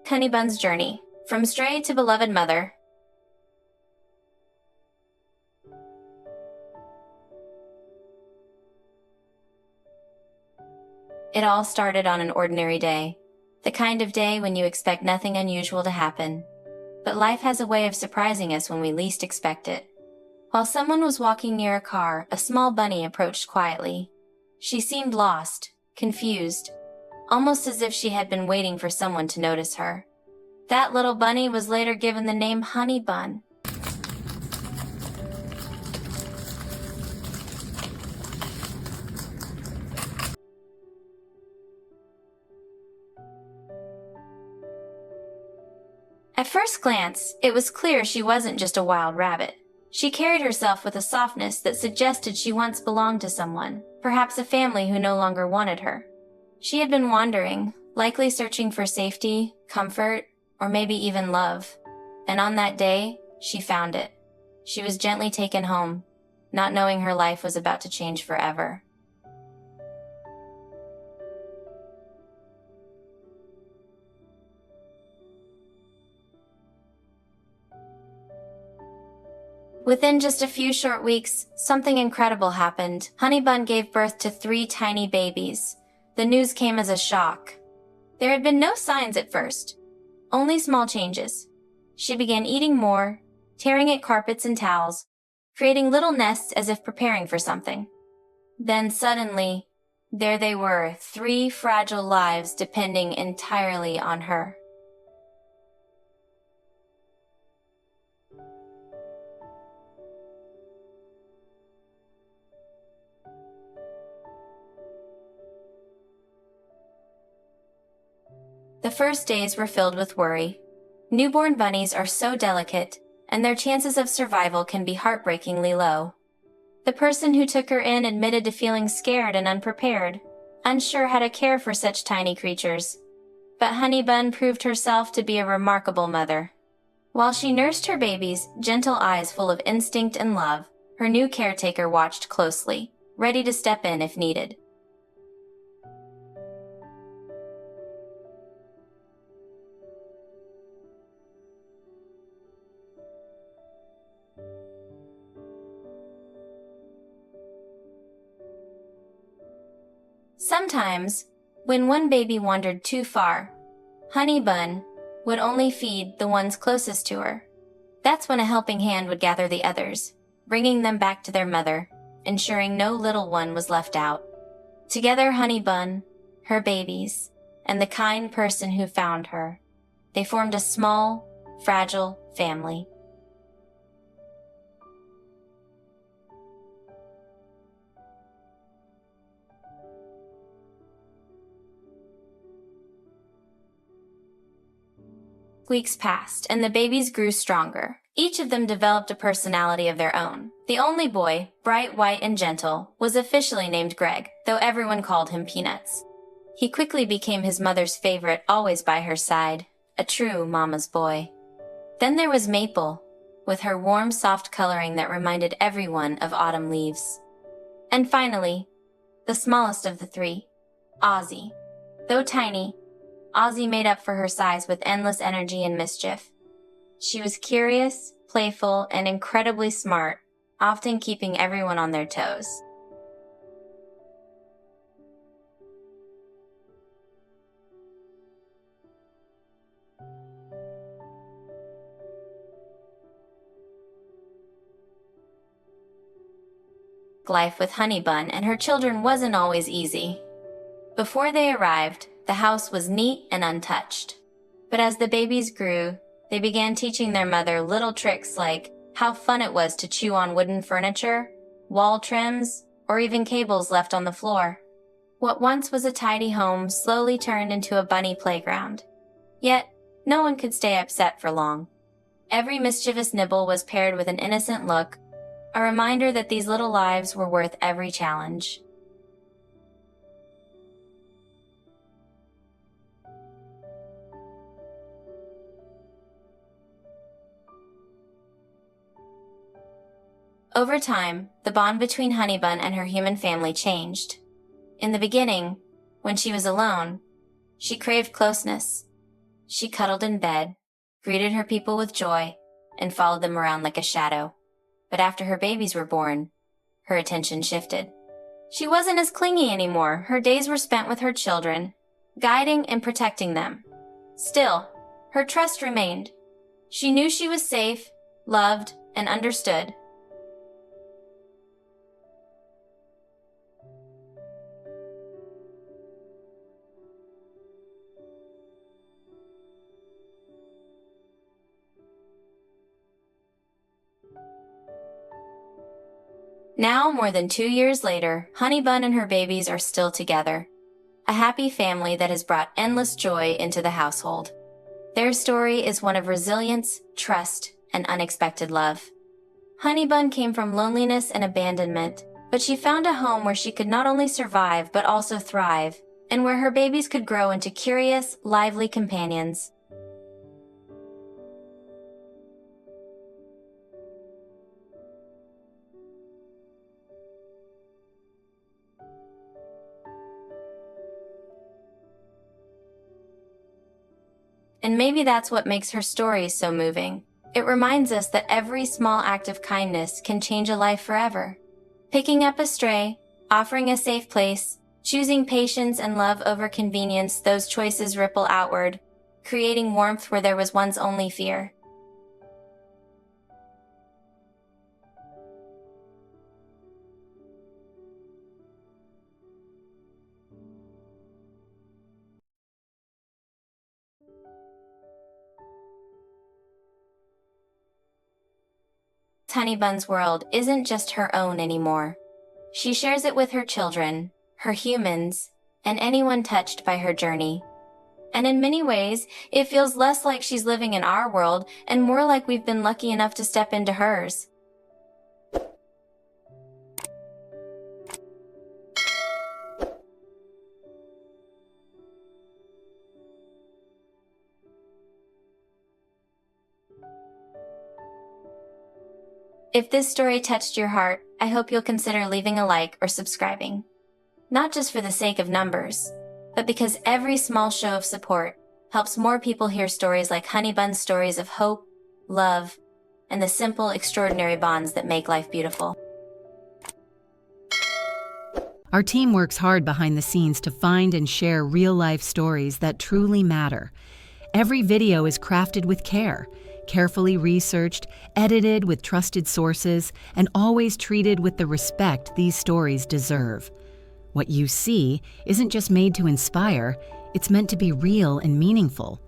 Honey Bun's journey, from stray to beloved mother. It all started on an ordinary day. The kind of day when you expect nothing unusual to happen. But life has a way of surprising us when we least expect it. While someone was walking near a car, a small bunny approached quietly. She seemed lost, confused, almost as if she had been waiting for someone to notice her. That little bunny was later given the name Honey Bun. At first glance, it was clear she wasn't just a wild rabbit. She carried herself with a softness that suggested she once belonged to someone, perhaps a family who no longer wanted her. She had been wandering, likely searching for safety, comfort, or maybe even love. And on that day, she found it. She was gently taken home, not knowing her life was about to change forever. Within just a few short weeks, something incredible happened. Honey Bun gave birth to 3 tiny babies. The news came as a shock. There had been no signs at first, only small changes. She began eating more, tearing at carpets and towels, creating little nests as if preparing for something. Then suddenly, there they were, 3 fragile lives depending entirely on her. The first days were filled with worry. Newborn bunnies are so delicate, and their chances of survival can be heartbreakingly low. The person who took her in admitted to feeling scared and unprepared, unsure how to care for such tiny creatures. But Honey Bun proved herself to be a remarkable mother. While she nursed her babies, gentle eyes full of instinct and love, her new caretaker watched closely, ready to step in if needed. Sometimes, when one baby wandered too far, Honey Bun would only feed the ones closest to her. That's when a helping hand would gather the others, bringing them back to their mother, ensuring no little one was left out. Together, Honey Bun, her babies, and the kind person who found her, they formed a small, fragile family. Weeks passed, and the babies grew stronger. Each of them developed a personality of their own. The only boy, bright white and gentle, was officially named Greg, though everyone called him Peanuts. He quickly became his mother's favorite, always by her side, a true mama's boy. Then there was Maple, with her warm, soft coloring that reminded everyone of autumn leaves. And finally, the smallest of the 3, Ozzy. Though tiny, Ozzy made up for her size with endless energy and mischief. She was curious, playful, and incredibly smart, often keeping everyone on their toes. Life with Honey Bun and her children wasn't always easy. Before they arrived, the house was neat and untouched. But as the babies grew, they began teaching their mother little tricks like how fun it was to chew on wooden furniture, wall trims, or even cables left on the floor. What once was a tidy home slowly turned into a bunny playground. Yet, no one could stay upset for long. Every mischievous nibble was paired with an innocent look, a reminder that these little lives were worth every challenge. Over time, the bond between Honey Bun and her human family changed. In the beginning, when she was alone, she craved closeness. She cuddled in bed, greeted her people with joy, and followed them around like a shadow. But after her babies were born, her attention shifted. She wasn't as clingy anymore. Her days were spent with her children, guiding and protecting them. Still, her trust remained. She knew she was safe, loved, and understood. Now, more than 2 years later, Honey Bun and her babies are still together. A happy family that has brought endless joy into the household. Their story is one of resilience, trust, and unexpected love. Honey Bun came from loneliness and abandonment, but she found a home where she could not only survive but also thrive, and where her babies could grow into curious, lively companions. And maybe that's what makes her story so moving. It reminds us that every small act of kindness can change a life forever. Picking up a stray, offering a safe place, choosing patience and love over convenience, those choices ripple outward, creating warmth where there was once only fear. Honey Bun's world isn't just her own anymore. She shares it with her children, her humans, and anyone touched by her journey. And in many ways, it feels less like she's living in our world and more like we've been lucky enough to step into hers. If this story touched your heart, I hope you'll consider leaving a like or subscribing. Not just for the sake of numbers, but because every small show of support helps more people hear stories like Honey Bun's stories of hope, love, and the simple, extraordinary bonds that make life beautiful. Our team works hard behind the scenes to find and share real-life stories that truly matter. Every video is crafted with care, carefully researched, edited with trusted sources, and always treated with the respect these stories deserve. What you see isn't just made to inspire, it's meant to be real and meaningful.